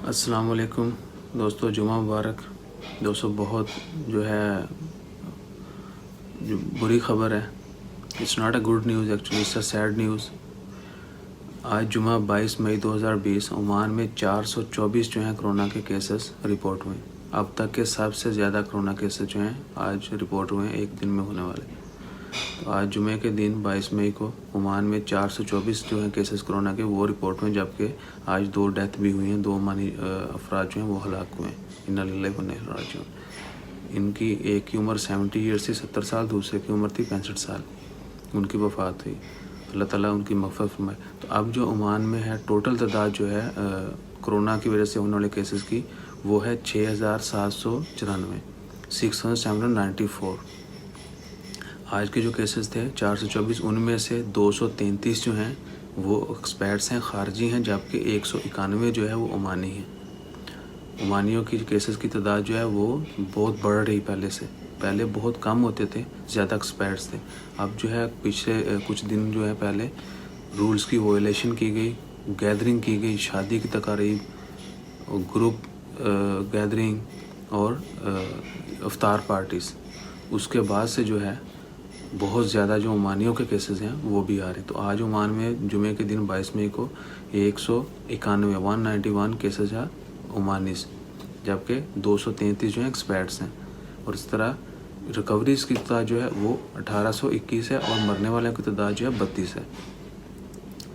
السلام علیکم دوستو، جمعہ مبارک دوستو۔ بہت جو بری خبر ہے. It's not a good news actually, it's a sad news. آج جمعہ 22 مئی 2020 عمان میں 424 جو ہیں کرونا کے کیسز رپورٹ ہوئے. اب تک کے سب سے زیادہ کرونا کیسز جو ہیں آج رپورٹ ہوئے ہیں ایک دن میں ہونے والے. تو آج جمعے کے دن 22 مئی کو عمان میں 424 جو ہیں کیسز کرونا کے وہ رپورٹ ہوئے، جبکہ آج 2 ڈیتھ بھی ہوئی ہیں. 2 عمانی افراد جو ہیں وہ ہلاک ہوئے ہیں. انا للہ و انا الیہ راجعون. ان کی ایک کی عمر 70 ایئرس تھی، 70 سال، دوسرے کی عمر تھی 65 سال. ان کی وفات ہوئی. اللہ تعالیٰ ان کی مغفرت فرمائے. تو اب جو عمان میں ہے ٹوٹل تعداد جو ہے کرونا کی وجہ سے ہونے والے کیسز کی وہ ہے 6794، 6794. آج کے جو کیسز تھے 424، ان میں سے 233 جو ہیں وہ ایکسپیرٹس ہیں، خارجی ہیں، جبکہ 191 جو ہے وہ عمانی ہیں. عمانیوں کی کیسز کی تعداد جو ہے وہ بہت بڑھ رہی پہلے بہت کم ہوتے تھے، زیادہ ایکسپیرٹس تھے. اب جو ہے پچھلے کچھ دن جو ہے پہلے رولز کی وائلیشن کی گئی، گیدرنگ کی گئی، شادی کی تقاریب، گروپ گیدرنگ اور افطار پارٹیز. اس کے بعد سے جو ہے بہت زیادہ جو عمانیوں کے کیسز ہیں وہ بھی آ رہے ہیں. تو آج عمان میں جمعے کے دن 22 مئی کو 191 کیسز ہیں عمانیز، جبکہ 233 جو ہیں ایکسپیرٹس ہیں. اور اس طرح ریکوریز کی تعداد جو ہے وہ 1821 ہے اور مرنے والوں کی تعداد جو ہے 32 ہے.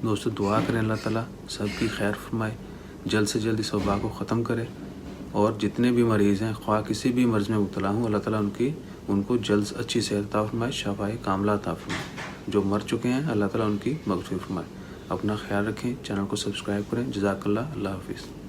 دوستو دعا کریں اللہ تعالیٰ سب کی خیر فرمائے، جلد سے جلد اس وبا کو ختم کرے. اور جتنے بھی مریض ہیں خواہ کسی بھی مرض میں مبتلا ہوں، اللہ تعالیٰ ان کو جلد اچھی صحت عطا فرمائے، شفائے کاملہ عطا فرمائے. جو مر چکے ہیں اللہ تعالیٰ ان کی مغفرت فرمائے. اپنا خیال رکھیں، چینل کو سبسکرائب کریں. جزاک اللہ. اللہ حافظ.